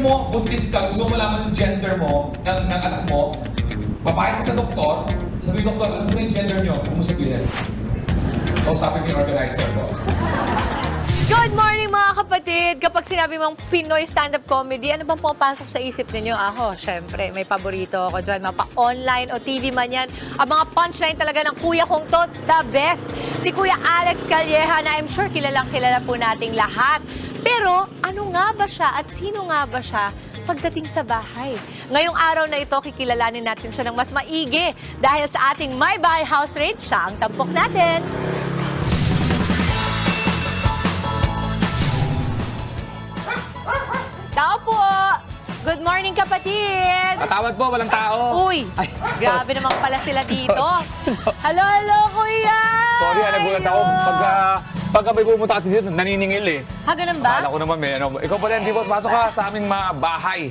mo, buntis ka, gusto mo malaman yung gender mo, ng anak mo, babae ka sa doktor, sabi ng doktor, ano na yung gender nyo? Huwag mo sabihin. Kausapin mo yung organizer ko. Good morning mga kapatid! Kapag sinabi mong Pinoy stand-up comedy, ano bang pumapasok sa isip ninyo? Ako, syempre, may paborito ako dyan. Mapa-online o TV man yan. Ang mga punchline talaga ng kuya kong to, the best. Si Kuya Alex Calleja na I'm sure kilalang-kilala po nating lahat. Pero ano nga ba siya at sino nga ba siya pagdating sa bahay? Ngayong araw na ito, kikilalanin natin siya ng mas maigi dahil sa ating My Bahay House Rate, siya ang tampok natin. Tao po! Good morning, kapatid! Patawad po, walang tao. Uy, grabe naman pala sila dito. Hello, kuya! Sorry, nagulat ako. Pagka may pumunta kasi dito, naniningil eh. Ha, ganun ba? Akala ko naman may ano. Ikaw pala, hindi boss, pasok ka sa aming mga bahay.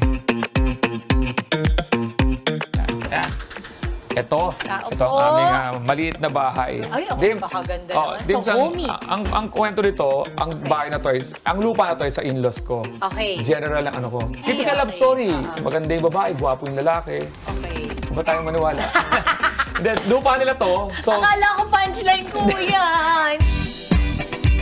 Yan. Ito ang aming maliit na bahay. Ay, napakaganda naman. So, homey. Ang kwento nito, ang bahay na to is, ang lupa na to is sa in-laws ko. Okay. General lang ano ko. Typical love story. Maganda yung babae, gwapo yung lalaki. Okay. Ba tayo maniwala? Then, lupa nila to. So, Akala ko punchline ko yan.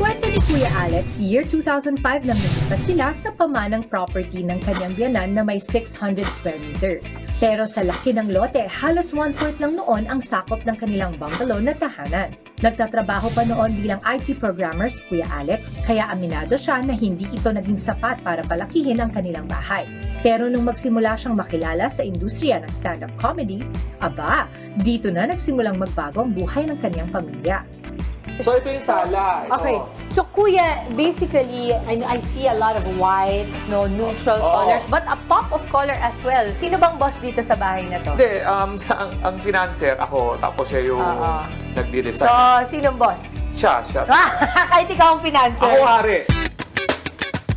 Kwento ni Kuya Alex, year 2005 nang lumipat sila sa pamanang property ng kanyang biyanan na may 600 square meters. Pero sa laki ng lote, halos 1/4 lang noon ang sakop ng kanilang bungalow na tahanan. Nagtatrabaho pa noon bilang IT programmer si Kuya Alex, kaya aminado siya na hindi ito naging sapat para palakihin ang kanilang bahay. Pero nung magsimula siyang makilala sa industriya ng stand-up comedy, aba, dito na nagsimulang magbago ang buhay ng kanyang pamilya. so ito yung sala. Ito. Okay. So, kuya, basically, I see a lot of whites, no, neutral colors, but a pop of color as well. Sino bang boss dito sa bahay na to? Hindi, ang financer ako, tapos siya yung nagdi-design. So, sinong boss? Siya. Kahit ikaw ang financer. Ako hari.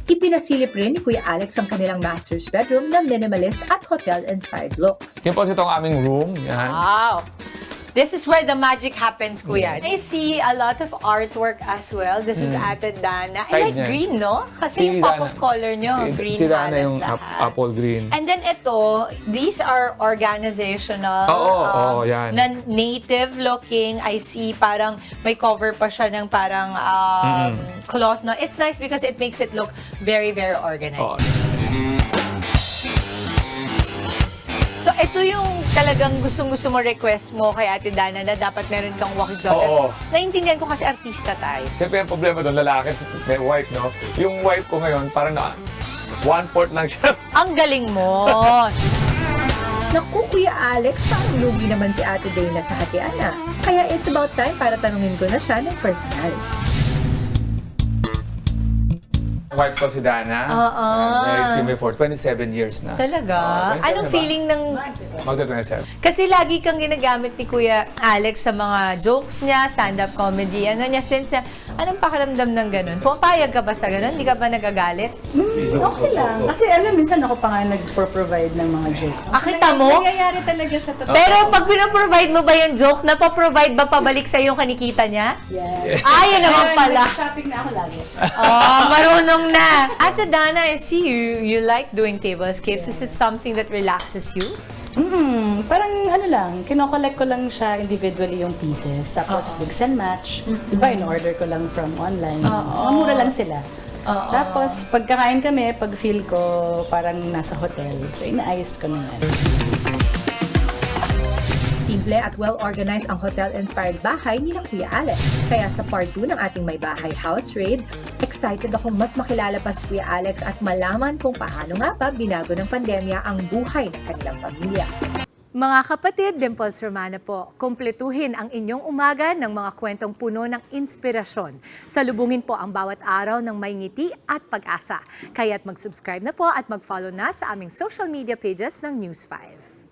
Ipinasilip rin ni Kuya Alex ang kanilang master's bedroom na minimalist at hotel-inspired look. Yan po itong aming room. Yan. Wow. This is where the magic happens, kuya. I see a lot of artwork as well. This is Ate Dana. I Side like niya. green, no? Kasi yung pop of color nyo, green si Dana halos yung lahat. apple green. And then ito, these are organizational, yan. na native looking. I see parang may cover pa siya ng parang cloth. No? It's nice because it makes it look very, very organized. So, ito yung talagang gustong-gusto mo request mo kay Ate Dana na dapat meron kang walking closet. Oo. Naintindihan ko kasi artista tayo. Siyempre yung problema doon, lalaki, may wife, no? Yung wife ko ngayon, parang 1/4 lang siya. Ang galing mo! Naku, Kuya Alex, parang lugi naman si Ate Dana sa hatian na. Kaya it's about time para tanungin ko na siya ng personal. Wife ko si Dana. Married kami for 27 years na. Talaga? 27 Anong ba? feeling ng... Magda-27. Kasi lagi kang ginagamit ni Kuya Alex sa mga jokes niya, stand-up comedy, ano niya, since anong pakiramdam ng ganun? Pumapayag ka ba sa ganun? Hindi ka ba nagagalit? Okay lang. Kasi minsan ako pa nga nag-provide ng mga jokes. Kita mo? Nangyayari talaga sa totoo. Pero pag pinaprovide mo ba yung joke, napaprovide ba pabalik sa yung kanikita niya? Yes. Yun naman pala. Shopping na ako lagi. Marunong na. Ate Dana, I see you like doing tablescapes. Is it something that relaxes you? Parang lang, kinokollect ko lang siya individually yung pieces. Tapos mix and match. Iba, in-order ko lang from online. Mura lang sila. Tapos pagkakain kami, pag feel ko parang nasa hotel. So ina-ayos ko na yan. Simple at well-organized ang hotel-inspired bahay ni Kuya Alex. Kaya sa part 2 ng ating May Bahay House Raid, excited akong mas makilala pa si Kuya Alex at malaman kung paano nga ba binago ng pandemya ang buhay ng kanilang pamilya. Mga kapatid, Dimples Romana po, kumpletuhin ang inyong umaga ng mga kwentong puno ng inspirasyon. Salubungin po ang bawat araw ng may ngiti at pag-asa. Kaya't mag-subscribe na po at mag-follow na sa aming social media pages ng News 5.